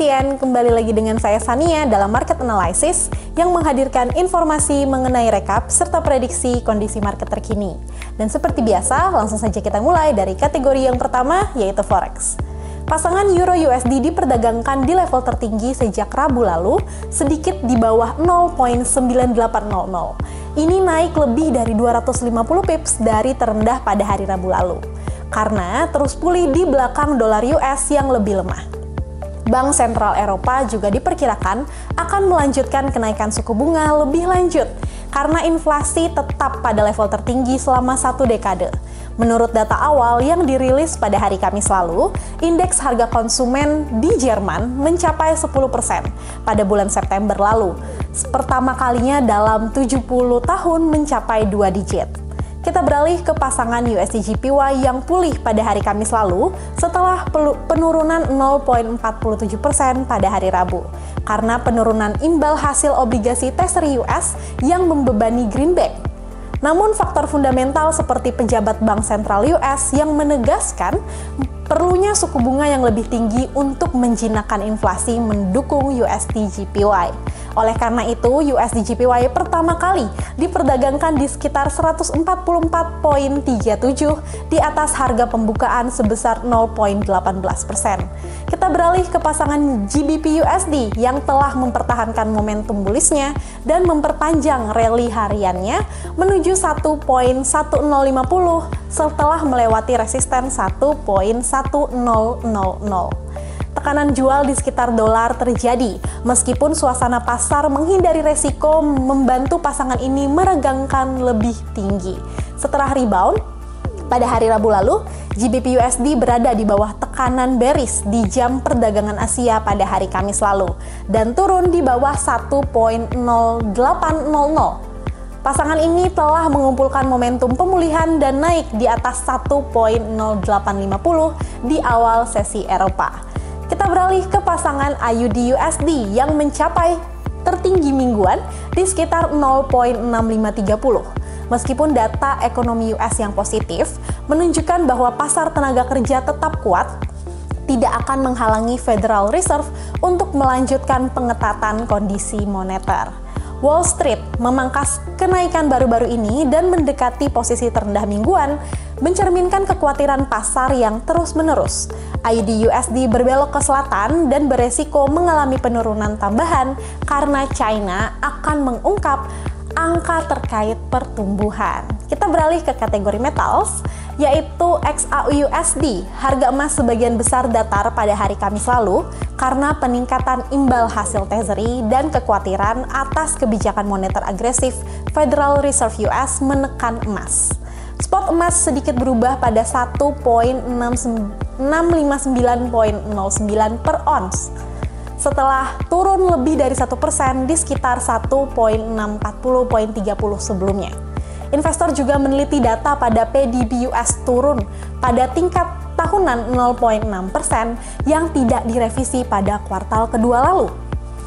CN, kembali lagi dengan saya Sania dalam Market Analysis yang menghadirkan informasi mengenai rekap serta prediksi kondisi market terkini. Dan seperti biasa, langsung saja kita mulai dari kategori yang pertama, yaitu Forex. Pasangan Euro USD diperdagangkan di level tertinggi sejak Rabu lalu, sedikit di bawah 0.9800. Ini naik lebih dari 250 pips dari terendah pada hari Rabu lalu, karena terus pulih di belakang dolar US yang lebih lemah. Bank Sentral Eropa juga diperkirakan akan melanjutkan kenaikan suku bunga lebih lanjut karena inflasi tetap pada level tertinggi selama 1 dekade. Menurut data awal yang dirilis pada hari Kamis lalu, indeks harga konsumen di Jerman mencapai 10% pada bulan September lalu, pertama kalinya dalam 70 tahun mencapai 2 digit. Kita beralih ke pasangan USD JPY yang pulih pada hari Kamis lalu setelah penurunan 0.47% pada hari Rabu karena penurunan imbal hasil obligasi Treasury US yang membebani greenback. Namun faktor fundamental seperti pejabat Bank Sentral US yang menegaskan perlunya suku bunga yang lebih tinggi untuk menjinakkan inflasi mendukung USD JPY. Oleh karena itu, USD JPY pertama kali diperdagangkan di sekitar 144.37 di atas harga pembukaan sebesar 0.18%. Kita beralih ke pasangan GBP USD yang telah mempertahankan momentum bullish-nya dan memperpanjang rally hariannya menuju 1.1050 setelah melewati resisten 1.1000. Tekanan jual di sekitar dolar terjadi, meskipun suasana pasar menghindari resiko membantu pasangan ini meregangkan lebih tinggi. Setelah rebound, pada hari Rabu lalu, GBP USD berada di bawah tekanan bearish di jam perdagangan Asia pada hari Kamis lalu, dan turun di bawah 1.0800. Pasangan ini telah mengumpulkan momentum pemulihan dan naik di atas 1.0850 di awal sesi Eropa. Kita beralih ke pasangan AUD USD yang mencapai tertinggi mingguan di sekitar 0.6530. Meskipun data ekonomi US yang positif menunjukkan bahwa pasar tenaga kerja tetap kuat, tidak akan menghalangi Federal Reserve untuk melanjutkan pengetatan kondisi moneter. Wall Street memangkas kenaikan baru-baru ini dan mendekati posisi terendah mingguan, mencerminkan kekhawatiran pasar yang terus-menerus. AUD USD berbelok ke selatan dan beresiko mengalami penurunan tambahan karena China akan mengungkap angka terkait pertumbuhan. Kita beralih ke kategori metals, yaitu XAUUSD. Harga emas sebagian besar datar pada hari Kamis lalu karena peningkatan imbal hasil treasury dan kekhawatiran atas kebijakan moneter agresif Federal Reserve US menekan emas. Spot emas sedikit berubah pada 1.659.09 per ons, setelah turun lebih dari 1% di sekitar 1.640.30 sebelumnya. Investor juga meneliti data pada PDB US turun pada tingkat tahunan 0.6% yang tidak direvisi pada kuartal kedua lalu,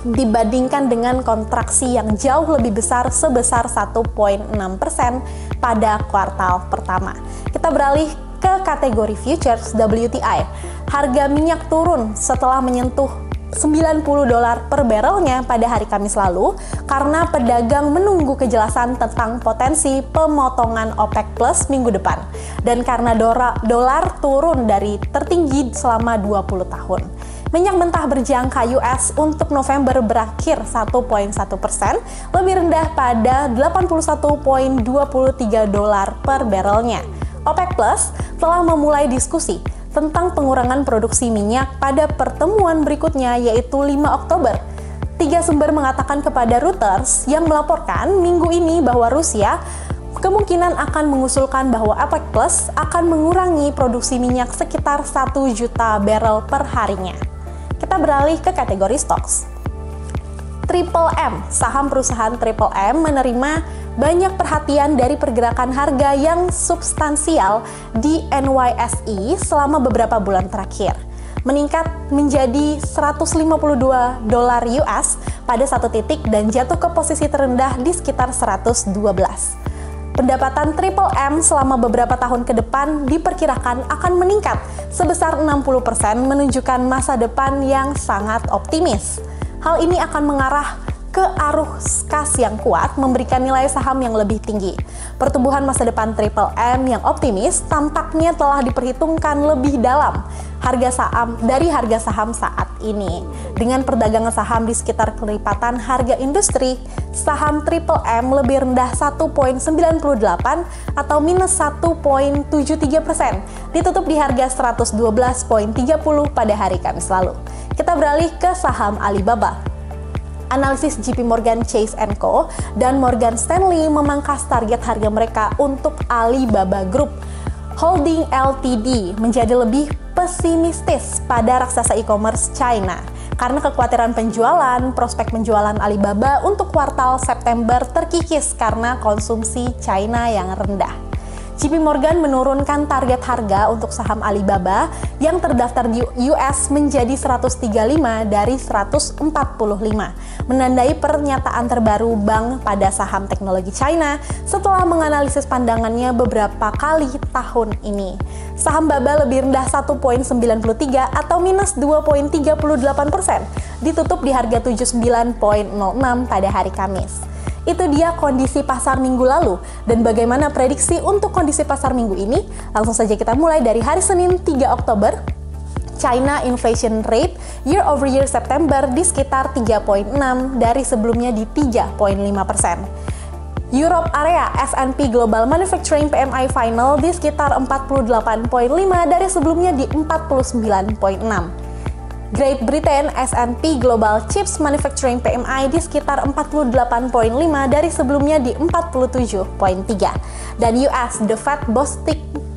dibandingkan dengan kontraksi yang jauh lebih besar sebesar 1.6% pada kuartal pertama. Kita beralih ke kategori futures WTI. Harga minyak turun setelah menyentuh $90 per barrelnya pada hari Kamis lalu karena pedagang menunggu kejelasan tentang potensi pemotongan OPEC Plus minggu depan dan karena dolar turun dari tertinggi selama 20 tahun. Minyak mentah berjangka US untuk November berakhir 1.1%, lebih rendah pada $81.23 per barrelnya. OPEC Plus telah memulai diskusi tentang pengurangan produksi minyak pada pertemuan berikutnya, yaitu 5 Oktober. 3 sumber mengatakan kepada Reuters yang melaporkan minggu ini bahwa Rusia kemungkinan akan mengusulkan bahwa OPEC Plus akan mengurangi produksi minyak sekitar 1 juta barrel per harinya. Kita beralih ke kategori stocks. Triple M, saham perusahaan Triple M menerima banyak perhatian dari pergerakan harga yang substansial di NYSE selama beberapa bulan terakhir, meningkat menjadi $152 US pada satu titik dan jatuh ke posisi terendah di sekitar 112. Pendapatan Triple M selama beberapa tahun ke depan diperkirakan akan meningkat sebesar 60%, menunjukkan masa depan yang sangat optimis. Hal ini akan mengarah ke arus kas yang kuat, memberikan nilai saham yang lebih tinggi. Pertumbuhan masa depan Triple M yang optimis tampaknya telah diperhitungkan lebih dalam dari harga saham saat ini. Dengan perdagangan saham di sekitar kelipatan harga industri, saham Triple M lebih rendah 1,98 atau minus 1,73%, ditutup di harga 112,30 pada hari Kamis lalu. Kita beralih ke saham Alibaba. Analisis JP Morgan Chase & Co. dan Morgan Stanley memangkas target harga mereka untuk Alibaba Group Holding Ltd menjadi lebih pesimistis pada raksasa e-commerce China karena kekhawatiran prospek penjualan Alibaba untuk kuartal September terkikis karena konsumsi China yang rendah. JP Morgan menurunkan target harga untuk saham Alibaba yang terdaftar di US menjadi 135 dari 145, menandai pernyataan terbaru bank pada saham teknologi China setelah menganalisis pandangannya beberapa kali tahun ini. Saham Baba lebih rendah 1,93 atau minus 2,38%, ditutup di harga 79,06 pada hari Kamis. Itu dia kondisi pasar minggu lalu. Dan bagaimana prediksi untuk kondisi pasar minggu ini? Langsung saja kita mulai dari hari Senin 3 Oktober. China inflation rate year over year September di sekitar 3,6 dari sebelumnya di 3,5%. Europe area S&P Global Manufacturing PMI final di sekitar 48,5 dari sebelumnya di 49,6. Great Britain S&P Global Chips Manufacturing PMI di sekitar 48,5 dari sebelumnya di 47,3. Dan US The Fed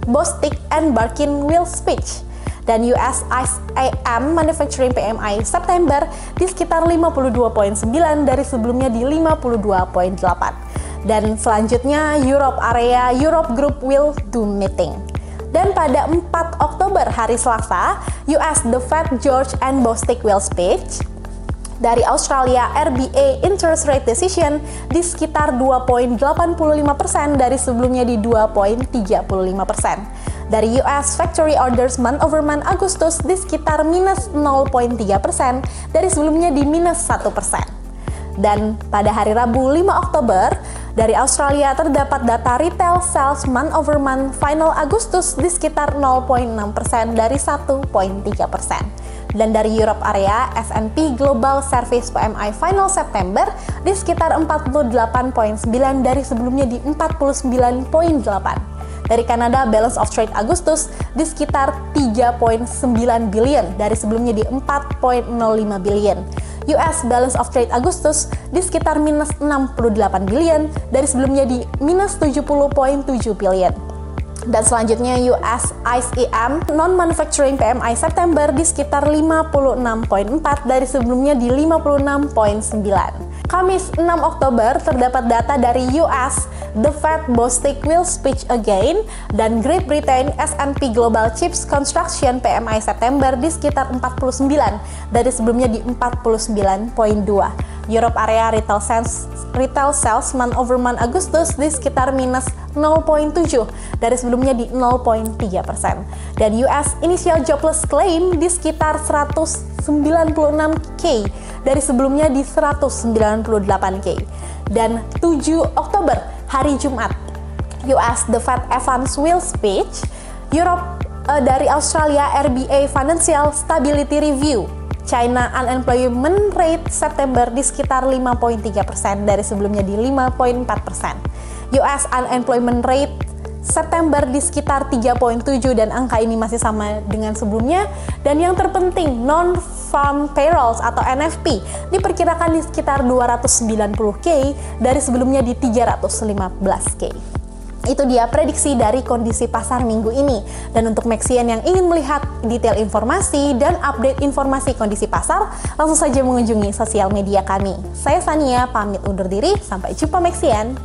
Bostic and Barkin will speech. Dan US ISM Manufacturing PMI September di sekitar 52,9 dari sebelumnya di 52,8. Dan selanjutnya Europe area Europe Group will do meeting. Dan pada 4 Oktober hari Selasa, US The Fed George and Bostic will speech. Dari Australia, RBA interest rate decision di sekitar 2,85% dari sebelumnya di 2,35%. Dari US factory orders month over month Agustus di sekitar minus 0,3% dari sebelumnya di minus 1%. Dan pada hari Rabu 5 Oktober, dari Australia terdapat data retail sales month over month final Agustus di sekitar 0,6% dari 1,3%. Dan dari Europe area, S&P Global Service PMI final September di sekitar 48,9 dari sebelumnya di 49,8. Dari Kanada, balance of trade Agustus di sekitar 3,9 billion dari sebelumnya di 4,05 billion. US balance of trade Agustus di sekitar minus 68 billion dari sebelumnya di minus 70,7 billion. Dan selanjutnya US ISM non-manufacturing PMI September di sekitar 56,4 dari sebelumnya di 56,9. Kamis 6 Oktober terdapat data dari US The Fed Bostic will speech again, dan Great Britain S&P Global Chips Construction PMI September di sekitar 49 dari sebelumnya di 49,2. Europe area retail sales month over month Agustus di sekitar minus 0,7 dari sebelumnya di 0,3%. Dan US initial jobless claim di sekitar 196K dari sebelumnya di 198K. Dan 7 Oktober hari Jumat, US The Fed Evans will speech. Europe dari Australia RBA Financial Stability Review. China unemployment rate September di sekitar 5,3% dari sebelumnya di 5,4%. US unemployment rate September di sekitar 3,7 dan angka ini masih sama dengan sebelumnya. Dan yang terpenting, non-farm payrolls atau NFP diperkirakan di sekitar 290K dari sebelumnya di 315K. Itu dia prediksi dari kondisi pasar minggu ini. Dan untuk Maxian yang ingin melihat detail informasi dan update informasi kondisi pasar, langsung saja mengunjungi sosial media kami. Saya Sania, pamit undur diri. Sampai jumpa Maxian.